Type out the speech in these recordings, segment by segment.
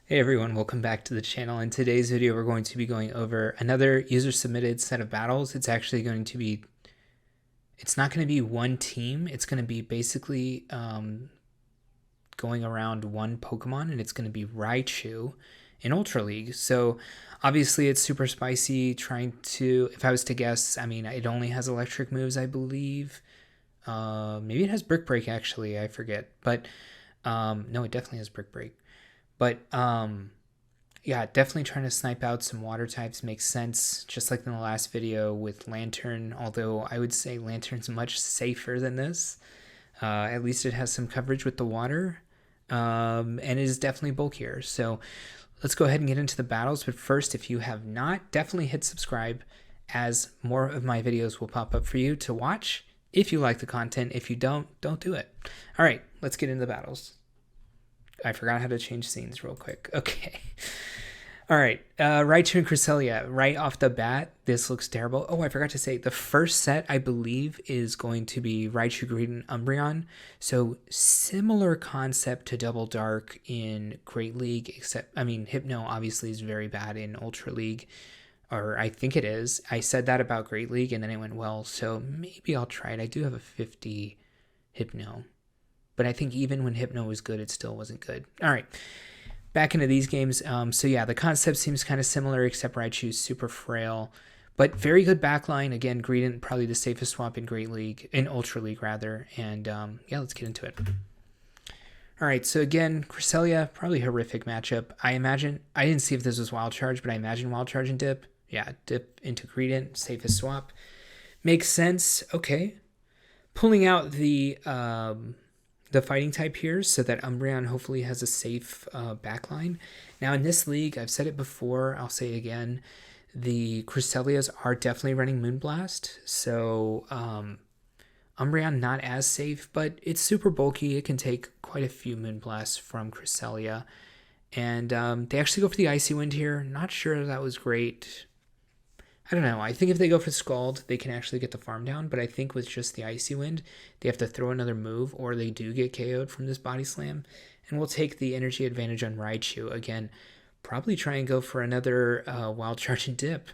Hey everyone, welcome back to the channel. In today's video, we're going to be going over another user-submitted set of battles. It's actually going to be, it's not going to be one team. It's going to be basically going around one Pokemon, and it's going to be Raichu in Ultra League. So obviously it's super spicy, trying to, if I was to guess, I mean, it only has electric moves, I believe. Maybe it has Brick Break, actually, I forget. But no, it definitely has Brick Break. But yeah, definitely trying to snipe out some water types makes sense, just like in the last video with Lantern, although I would say Lantern's much safer than this. At least it has some coverage with the water, and it is definitely bulkier. So let's go ahead and get into the battles. But first, if you have not, definitely hit subscribe, as more of my videos will pop up for you to watch if you like the content. If you don't do it. All right, let's get into the battles. I forgot how to change scenes real quick. Okay. All right. Raichu and Cresselia, right off the bat, this looks terrible. Oh, I forgot to say, the first set, I believe, is going to be Raichu, Greedent, Umbreon. So similar concept to Double Dark in Great League, except, I mean, Hypno obviously is very bad in Ultra League, or I think it is. I said that about Great League, and then it went well, so maybe I'll try it. I do have a 50 Hypno. But I think even when Hypno was good, it still wasn't good. All right, back into these games. So yeah, the concept seems kind of similar, except Raichu's super frail, but very good backline. Again, Greedent probably the safest swap in Great League, in Ultra League rather. And yeah, let's get into it. All right, so again, Cresselia, probably horrific matchup. I imagine, I didn't see if this was Wild Charge, but I imagine Wild Charge and Dip. Yeah, Dip into Greedent, safest swap. Makes sense. Okay. Pulling out the fighting type here so that Umbreon hopefully has a safe backline. Now in this league, I've said it before, I'll say it again, the Cresselias are definitely running Moonblast, so Umbreon not as safe, but it's super bulky. It can take quite a few Moonblasts from Cresselia. And they actually go for the Icy Wind here. Not sure that was great. I don't know. I think if they go for Scald, they can actually get the farm down. But I think with just the Icy Wind, they have to throw another move, or they do get KO'd from this Body Slam. And we'll take the energy advantage on Raichu. Again, probably try and go for another Wild Charge and Dip.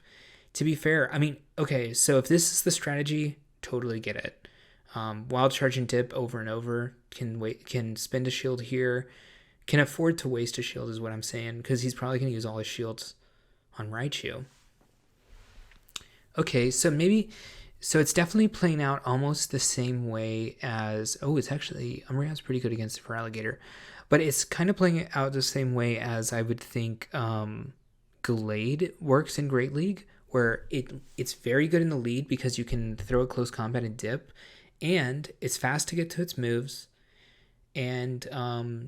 To be fair, I mean, okay, so if this is the strategy, totally get it. Wild Charge and Dip over and over, can spend a shield here, can afford to waste a shield is what I'm saying, because he's probably going to use all his shields on Raichu. Okay, so it's definitely playing out almost the same way as, it's actually, Umbreon's pretty good against Feraligatr, but it's kind of playing out the same way as I would think Glade works in Great League, where it's very good in the lead because you can throw a close combat and dip, and it's fast to get to its moves, and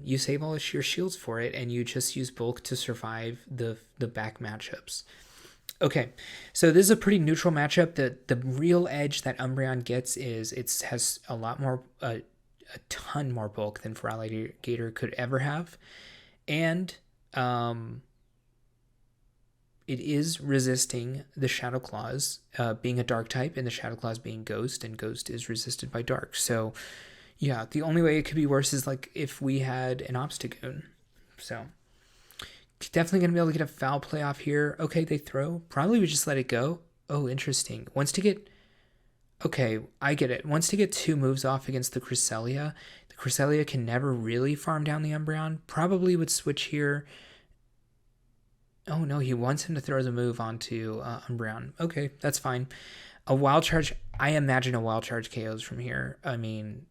you save all your shields for it, and you just use bulk to survive the back matchups. Okay, so this is a pretty neutral matchup. The real edge that Umbreon gets is it has a lot more, a ton more bulk than Feraligatr could ever have, and it is resisting the Shadow Claws, being a Dark type, and the Shadow Claws being Ghost, and Ghost is resisted by Dark. So yeah, the only way it could be worse is like if we had an Obstagoon. So definitely going to be able to get a foul play off here. Okay, they throw. Probably we just let it go. Oh, interesting. Wants to get... Okay, I get it. Wants to get 2 moves off against the Cresselia. The Cresselia can never really farm down the Umbreon. Probably would switch here. Oh, no, he wants him to throw the move onto Umbreon. Okay, that's fine. A Wild Charge... I imagine a Wild Charge KOs from here. I mean...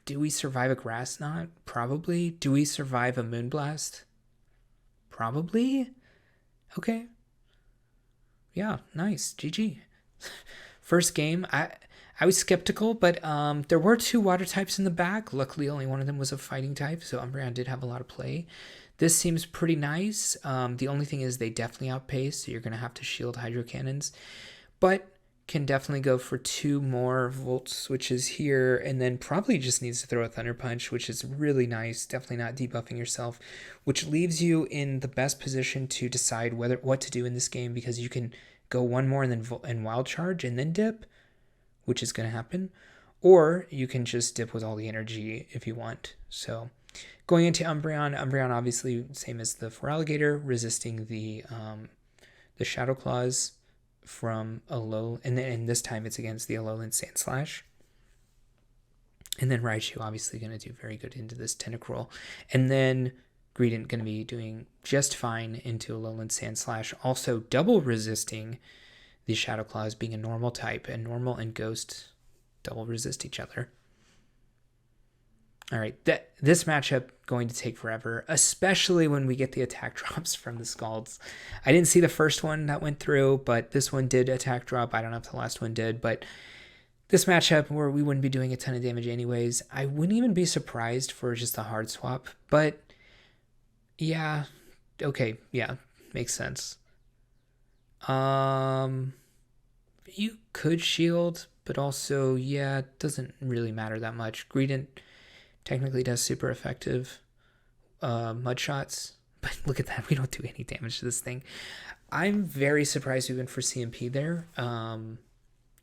Do we survive a Grass Knot? Probably. Do we survive a Moonblast? Probably. Okay. Yeah, nice. GG. First game, I was skeptical, but there were 2 water types in the back. Luckily, only one of them was a fighting type, so Umbreon did have a lot of play. This seems pretty nice. The only thing is they definitely outpace, so you're going to have to shield Hydro Cannons. But can definitely go for 2 more Volt switches here, and then probably just needs to throw a Thunder Punch, which is really nice. Definitely not debuffing yourself, which leaves you in the best position to decide what to do in this game, because you can go 1 more and then Wild Charge and then dip, which is going to happen, or you can just dip with all the energy if you want. So Going into Umbreon, Umbreon obviously same as the Feraligatr, resisting the Shadow Claws from and this time it's against the Alolan Sandslash. And then Raichu obviously going to do very good into this Tentacruel. And then Greedent going to be doing just fine into Alolan Sandslash, also double resisting the Shadow Claws being a normal type, and normal and ghost double resist each other. All right, this matchup going to take forever, especially when we get the attack drops from the Scalds. I didn't see the first one that went through, but this one did attack drop. I don't know if the last one did, but this matchup where we wouldn't be doing a ton of damage anyways, I wouldn't even be surprised for just a hard swap. But yeah, okay, yeah, makes sense. You could shield, but also, yeah, it doesn't really matter that much. Greedent technically does super effective mud shots, but look at that, we don't do any damage to this thing. I'm very surprised we went for CMP there.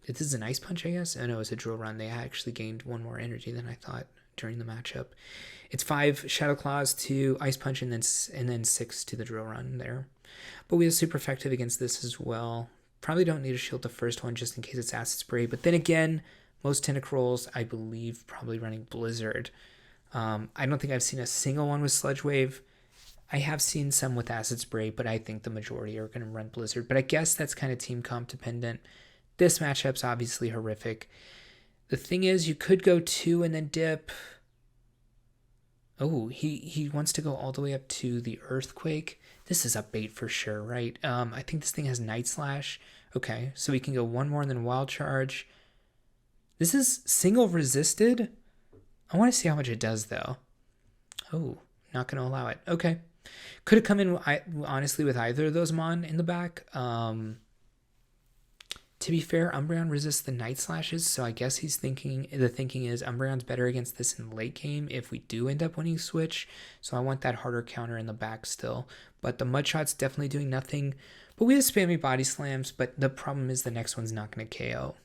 This is an Ice Punch, I guess. Oh no, it's a Drill Run. They actually gained one more energy than I thought during the matchup. It's 5 Shadow Claws to Ice Punch and then 6 to the Drill Run there. But we have super effective against this as well. Probably don't need to shield the first one just in case it's Acid Spray. But then again, most Tentacruels, I believe, probably running Blizzard. I don't think I've seen a single one with Sludge Wave. I have seen some with Acid Spray, but I think the majority are going to run Blizzard. But I guess that's kind of team comp dependent. This matchup's obviously horrific. The thing is, you could go 2 and then dip. Oh, he wants to go all the way up to the Earthquake. This is a bait for sure, right? I think this thing has Night Slash. Okay, so we can go 1 more and then Wild Charge. This is single resisted. I want to see how much it does, though. Oh, not going to allow it. Okay. Could have come in, honestly, with either of those Mon in the back. To be fair, Umbreon resists the Night Slashes, so I guess the thinking is Umbreon's better against this in the late game if we do end up winning Switch. So I want that harder counter in the back still. But the Mud Shot's definitely doing nothing. But we have spammy Body Slams, but the problem is the next one's not going to KO.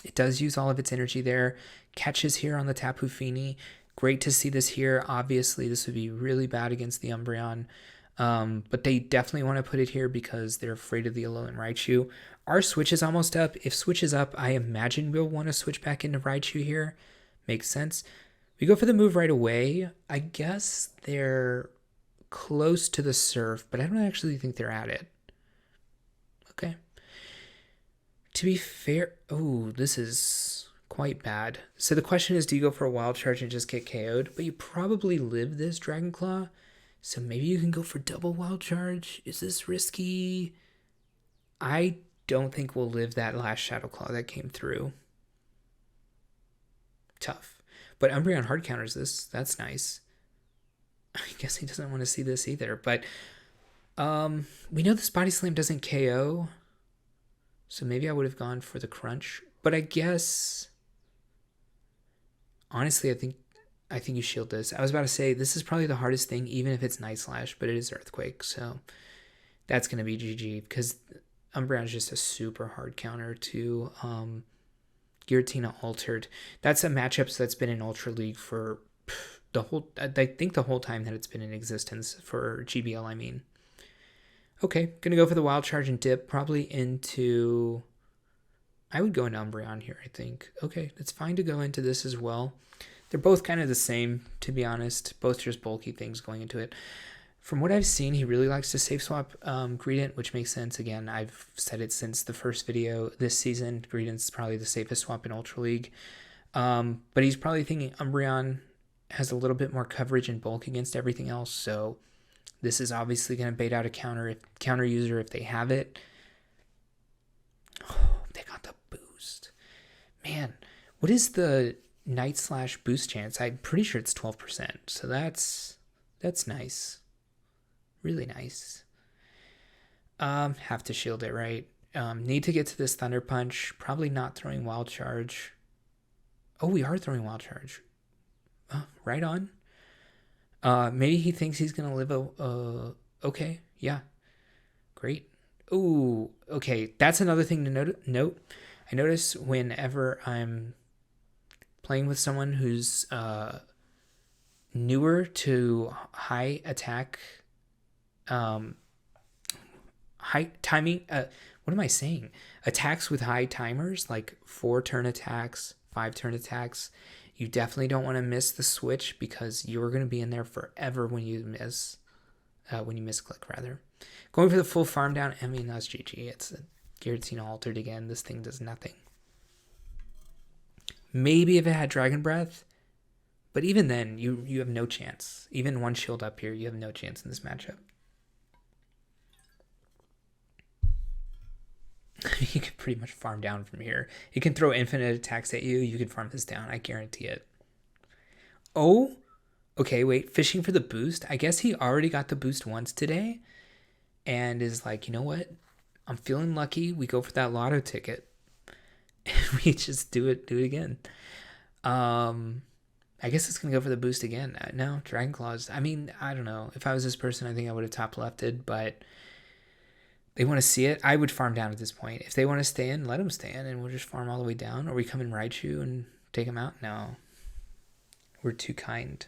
It does use all of its energy there. Catches here on the Tapu Fini. Great to see this here. Obviously, this would be really bad against the Umbreon. But they definitely want to put it here because they're afraid of the Alolan Raichu. Our Switch is almost up. If Switch is up, I imagine we'll want to switch back into Raichu here. Makes sense. We go for the move right away. I guess they're close to the Surf, but I don't actually think they're at it. Okay. To be fair, oh, this is quite bad. So the question is, do you go for a Wild Charge and just get KO'd? But you probably live this Dragon Claw. So maybe you can go for double Wild Charge. Is this risky? I don't think we'll live that last Shadow Claw that came through. Tough. But Umbreon hard counters this. That's nice. I guess he doesn't want to see this either. But we know this Body Slam doesn't KO. So maybe I would have gone for the Crunch. But I guess, honestly, I think you shield this. I was about to say, this is probably the hardest thing, even if it's Night Slash, but it is Earthquake, so that's going to be GG, because Umbreon is just a super hard counter to Giratina Altered. That's a matchup that's been in Ultra League for I think the whole time that it's been in existence, for GBL, I mean. Okay, going to go for the Wild Charge and dip, probably into, I would go into Umbreon here, I think. Okay, it's fine to go into this as well. They're both kind of the same, to be honest. Both just bulky things going into it. From what I've seen, he really likes to safe swap Greedent, which makes sense. Again, I've said it since the first video this season. Greedent's probably the safest swap in Ultra League. But he's probably thinking Umbreon has a little bit more coverage and bulk against everything else. So this is obviously going to bait out a counter user if they have it. Oh, they got the boost. Man, what is the Night Slash boost chance? I'm pretty sure it's 12%. So that's nice. Really nice. Have to shield it, right? Need to get to this Thunder Punch. Probably not throwing Wild Charge. Oh, we are throwing Wild Charge. Right on. Maybe he thinks he's going to live okay, yeah. Great. Ooh, okay. That's another thing to note. I notice whenever I'm playing with someone who's newer to high attack, high timing. What am I saying? Attacks with high timers, like 4-turn attacks, 5-turn attacks. You definitely don't want to miss the switch because you're going to be in there forever when you misclick rather. Going for the full farm down. I mean, that's GG. It's a Giratina altered again. This thing does nothing. Maybe if it had Dragon Breath, but even then, you have no chance. Even one shield up here, you have no chance in this matchup. You can pretty much farm down from here. It can throw infinite attacks at you. You can farm this down. I guarantee it. Oh, okay, wait. Fishing for the boost. I guess he already got the boost once today and is like, you know what? I'm feeling lucky. We go for that lotto ticket. We just do it again. I guess it's going to go for the boost again. No, Dragon Claws. I mean, I don't know. If I was this person, I think I would have top lefted, but they want to see it. I would farm down at this point. If they want to stay in, let them stay in, and we'll just farm all the way down. Or we come in Raichu and take them out? No. We're too kind.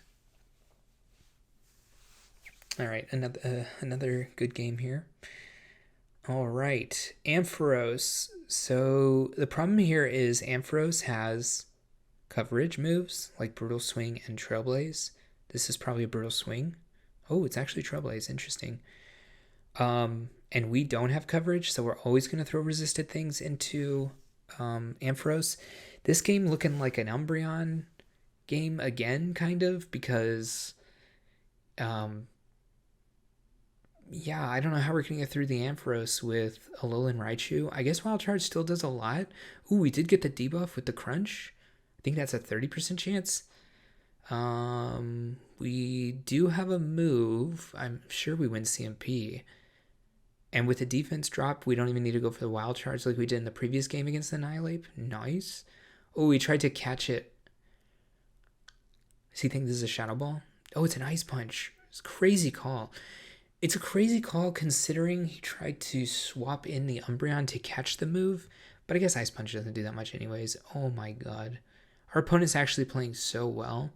All right, another good game here. All right, Ampharos. So the problem here is Ampharos has coverage moves like Brutal Swing and Trailblaze. This is probably a Brutal Swing. Oh, it's actually Trailblaze. Interesting. And we don't have coverage, so we're always going to throw resisted things into Ampharos. This game looking like an Umbreon game again, kind of, because yeah, I don't know how we're going to get through the Ampharos with Alolan Raichu. I guess Wild Charge still does a lot. Ooh, we did get the debuff with the Crunch. I think that's a 30% chance. We do have a move. I'm sure we win CMP. And with the defense drop, we don't even need to go for the Wild Charge like we did in the previous game against the Annihilape. Nice. Oh, we tried to catch it. Does he think this is a Shadow Ball? Oh, it's an Ice Punch. It's a crazy call. It's a crazy call considering he tried to swap in the Umbreon to catch the move. But I guess Ice Punch doesn't do that much anyways. Oh my god. Our opponent's actually playing so well.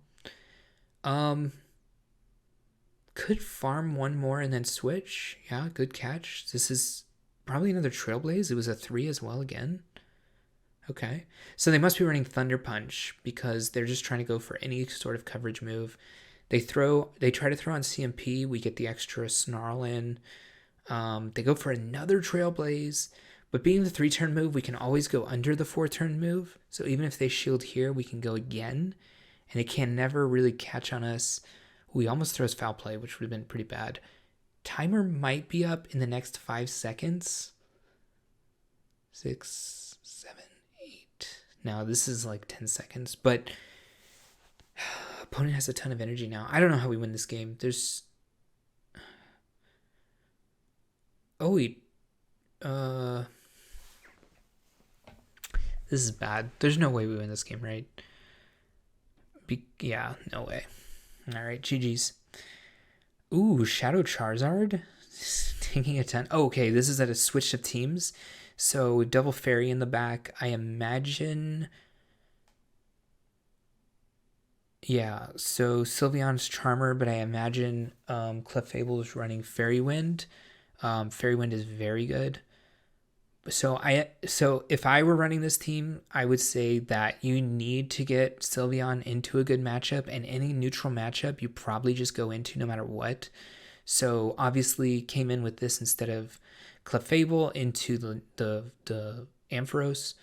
Could farm one more and then switch. Yeah, good catch. This is probably another Trailblaze. It was a 3 as well again. Okay. So they must be running Thunder Punch because they're just trying to go for any sort of coverage move. They try to throw on CMP. We get the extra Snarl in. They go for another Trailblaze. But being the 3-turn move, we can always go under the 4-turn move. So even if they shield here, we can go again. And it can never really catch on us. He almost throws Foul Play, which would have been pretty bad. Timer might be up in the next 5 seconds. 6, 7, 8. Now this is like 10 seconds. But opponent has a ton of energy now. I don't know how we win this game. There's... Oh, this is bad. There's no way we win this game, right? Yeah, no way. All right, GG's. Ooh, Shadow Charizard. Taking a 10. Oh, okay, this is at a switch of teams. So, double Fairy in the back. I imagine... Yeah, so Sylveon's Charmer, but I imagine Clefable is running Fairy Wind. Fairy Wind is very good. So if I were running this team, I would say that you need to get Sylveon into a good matchup, and any neutral matchup you probably just go into no matter what. So obviously came in with this instead of Clefable into the Ampharos,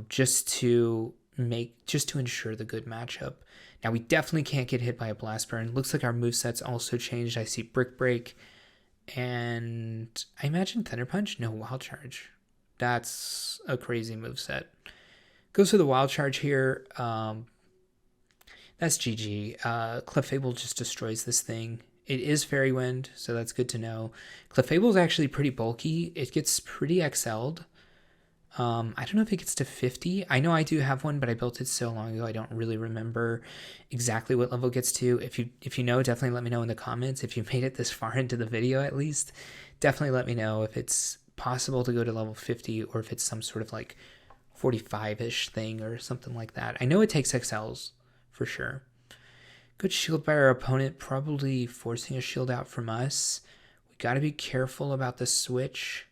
just to ensure the good matchup. Now we definitely can't get hit by a Blast Burn. Looks like our moveset's also changed. I see Brick Break. And I imagine Thunder Punch? No, Wild Charge. That's a crazy moveset. Goes for the Wild Charge here. That's GG. Clefable just destroys this thing. It is Fairy Wind, so that's good to know. Clefable is actually pretty bulky. It gets pretty XL'd. I don't know if it gets to 50. I know I do have one, but I built it so long ago I don't really remember exactly what level it gets to. If you know, definitely let me know in the comments. If you made it this far into the video at least, definitely let me know if it's possible to go to level 50 or if it's some sort of like 45-ish thing or something like that. I know it takes XLs for sure. Good shield by our opponent, probably forcing a shield out from us. We got to be careful about the switch.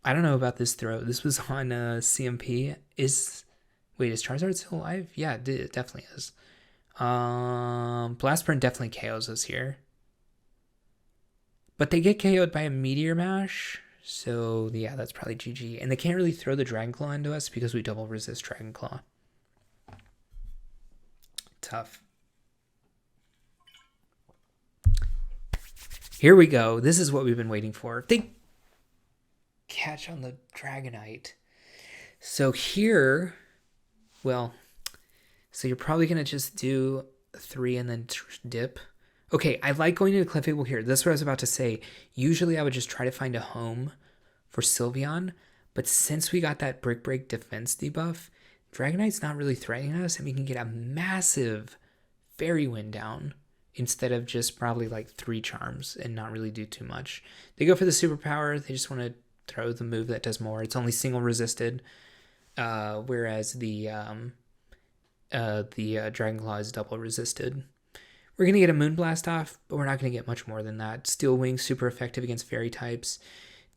I don't know about this throw. This was on CMP. Wait, is Charizard still alive? Yeah, it definitely is. Blast Burn definitely KOs us here. But they get KO'd by a Meteor Mash. So, yeah, that's probably GG. And they can't really throw the Dragon Claw into us because we double resist Dragon Claw. Tough. Here we go. This is what we've been waiting for. They catch on the Dragonite. So here, well, so you're probably going to just do 3 and then dip. Okay, I like going into Clefable here. That's what I was about to say. Usually I would just try to find a home for Sylveon, but since we got that Brick Break defense debuff, Dragonite's not really threatening us, and we can get a massive Fairy Wind down instead of just probably like 3 charms and not really do too much. They go for the superpower. They just want to throw the move that does more. It's only single resisted, whereas the Dragon Claw is double resisted. We're going to get a Moonblast off, but we're not going to get much more than that. Steel Wing, super effective against fairy types.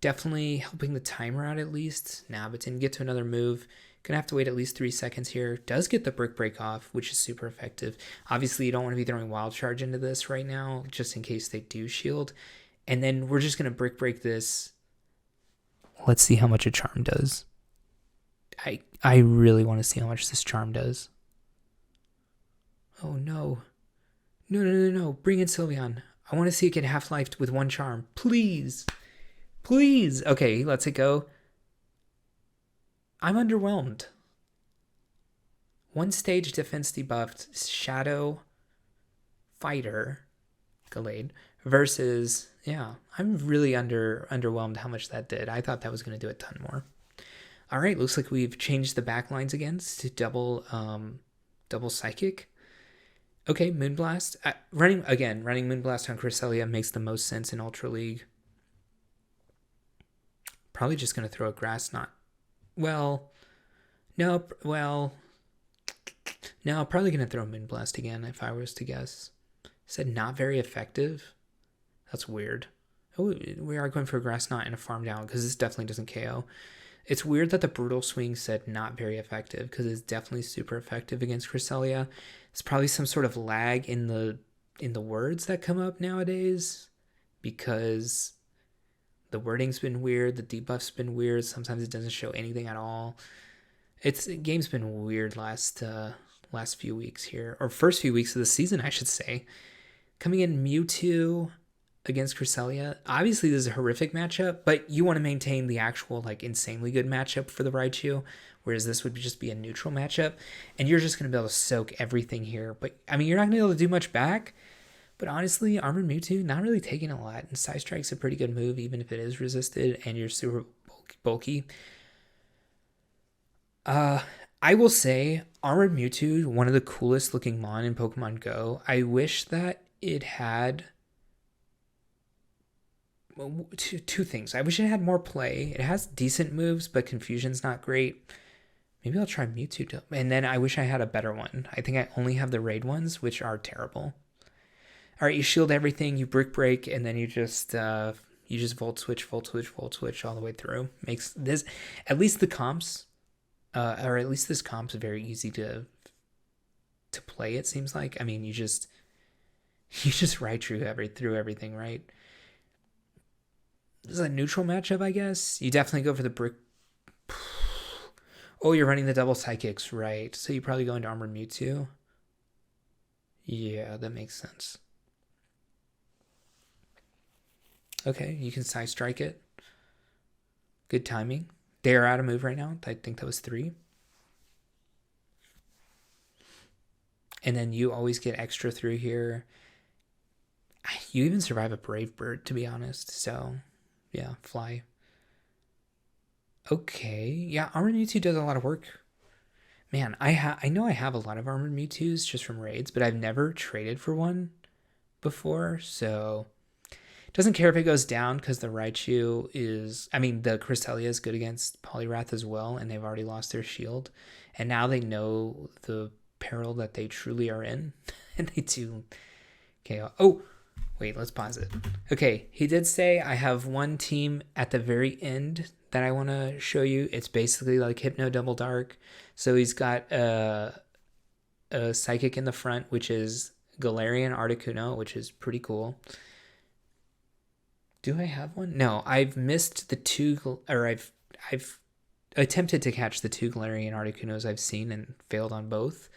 Definitely helping the timer out at least. Nah, but didn't get to another move. Going to have to wait at least 3 seconds here. Does get the Brick Break off, which is super effective. Obviously, you don't want to be throwing Wild Charge into this right now, just in case they do shield. And then we're just going to Brick Break this. Let's see how much a charm does. I really want to see how much this charm does. Oh, no. No. Bring in Sylveon. I want to see it get half-lifed with 1 charm. Please. Please. Okay, he lets it go. I'm underwhelmed. 1 stage defense debuffed Shadow Fighter Gallade versus, yeah, I'm really underwhelmed how much that did. I thought that was going to do a ton more. All right, looks like we've changed the back lines again to double Psychic. Okay, Moonblast. Running Moonblast on Cresselia makes the most sense in Ultra League. Probably just going to throw a Grass Knot. Well, nope. Well, no, probably going to throw Moonblast again if I was to guess. Said not very effective. That's weird. Oh, we are going for a Grass Knot and a Farm Down because this definitely doesn't KO. It's weird that the Brutal Swing said not very effective because it's definitely super effective against Cresselia. It's probably some sort of lag in the words that come up nowadays because the wording's been weird, the debuff's been weird. Sometimes it doesn't show anything at all. Game's been weird last few weeks here, or first few weeks of the season, I should say. Coming in Mewtwo against Cresselia. Obviously, this is a horrific matchup, but you want to maintain the actual like insanely good matchup for the Raichu, whereas this would just be a neutral matchup, and you're just going to be able to soak everything here. But I mean, you're not going to be able to do much back. But honestly, Armored Mewtwo not really taking a lot, and Side Strike's a pretty good move, even if it is resisted and you're super bulky. I will say, Armored Mewtwo, one of the coolest looking Mon in Pokemon Go. I wish that it had two things. I wish it had more play. It has decent moves, but Confusion's not great. Maybe I'll try Mewtwo. And then I wish I had a better one. I think I only have the raid ones, which are terrible. All right, you shield everything, you Brick Break, and then you just Volt Switch all the way through. Makes this, at least the comps, or at least this comp's very easy to play. It seems like. I mean, you just Raichu through everything, right? This is a neutral matchup, I guess. You definitely go for the Brick. Oh, you're running the double Psychics, right? So you probably go into Armored Mewtwo. Yeah, that makes sense. Okay, you can Side Strike it. Good timing. They are out of move right now. I think that was 3. And then you always get extra through here. You even survive a Brave Bird, to be honest. So, yeah, fly. Okay, yeah, Armored Mewtwo does a lot of work. Man, I know I have a lot of Armored Mewtwo's just from raids, but I've never traded for one before, so doesn't care if it goes down because the Raichu the Cresselia is good against Poliwrath as well, and they've already lost their shield. And now they know the peril that they truly are in. And they do KO. Oh, wait, let's pause it. Okay, he did say I have one team at the very end that I want to show you. It's basically like Hypno Double Dark. So he's got a Psychic in the front, which is Galarian Articuno, which is pretty cool. Do I have one? No, I've missed the two, or I've attempted to catch the two Galarian Articunos I've seen and failed on both.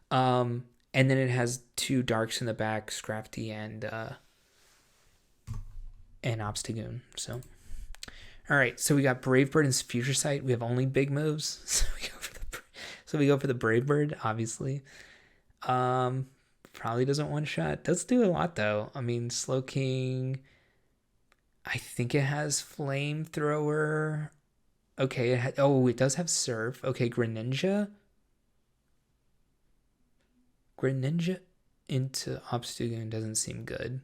And then it has two Darks in the back, Scrafty and Obstagoon. So, all right. So we got Brave Bird and Future Sight. We have only big moves, so we go for the Brave Bird, obviously. Probably doesn't one shot. Does do a lot though. I mean, Slowking. I think it has Flamethrower. Okay, it does have Surf. Okay, Greninja. Greninja into Obstagoon doesn't seem good.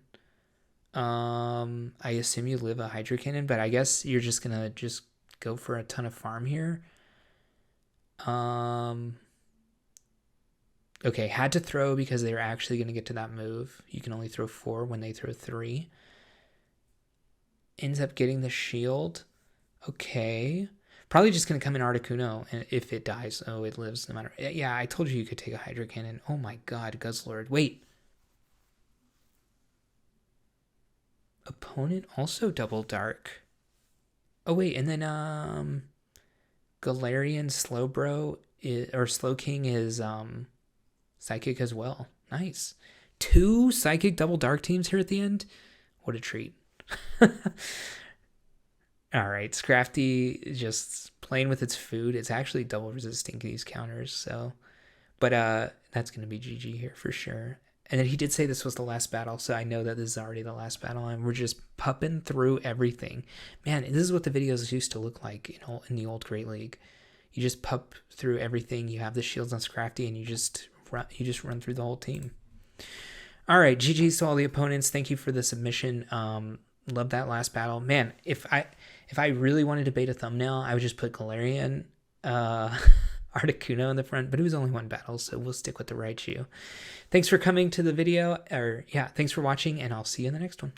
I assume you live a Hydro Cannon, but I guess you're just gonna go for a ton of farm here. Okay, had to throw because they're actually gonna get to that move. You can only throw 4 when they throw 3. Ends up getting the shield. Okay. Probably just going to come in Articuno, and if it dies, it lives no matter. Yeah, I told you could take a Hydro Cannon. Oh my god, Guzzlord. Wait. Opponent also Double Dark. Oh wait, and then Galarian Slowbro or Slowking is Psychic as well. Nice. 2 Psychic Double Dark teams here at the end. What a treat. All right, Scrafty just playing with its food. It's actually double resisting these counters, so but that's gonna be GG here for sure. And then he did say this was the last battle, so I know that this is already the last battle, and we're just pupping through everything. Man, this is what the videos used to look like in the old Great League. You just pup through everything. You have the shields on Scrafty, and you just run through the whole team. All right, GG's to all the opponents. Thank you for the submission. Love that last battle. Man, if I really wanted to bait a thumbnail, I would just put Galarian Articuno in the front, but it was only one battle, so we'll stick with the Raichu. Thanks for coming to the video, thanks for watching, and I'll see you in the next one.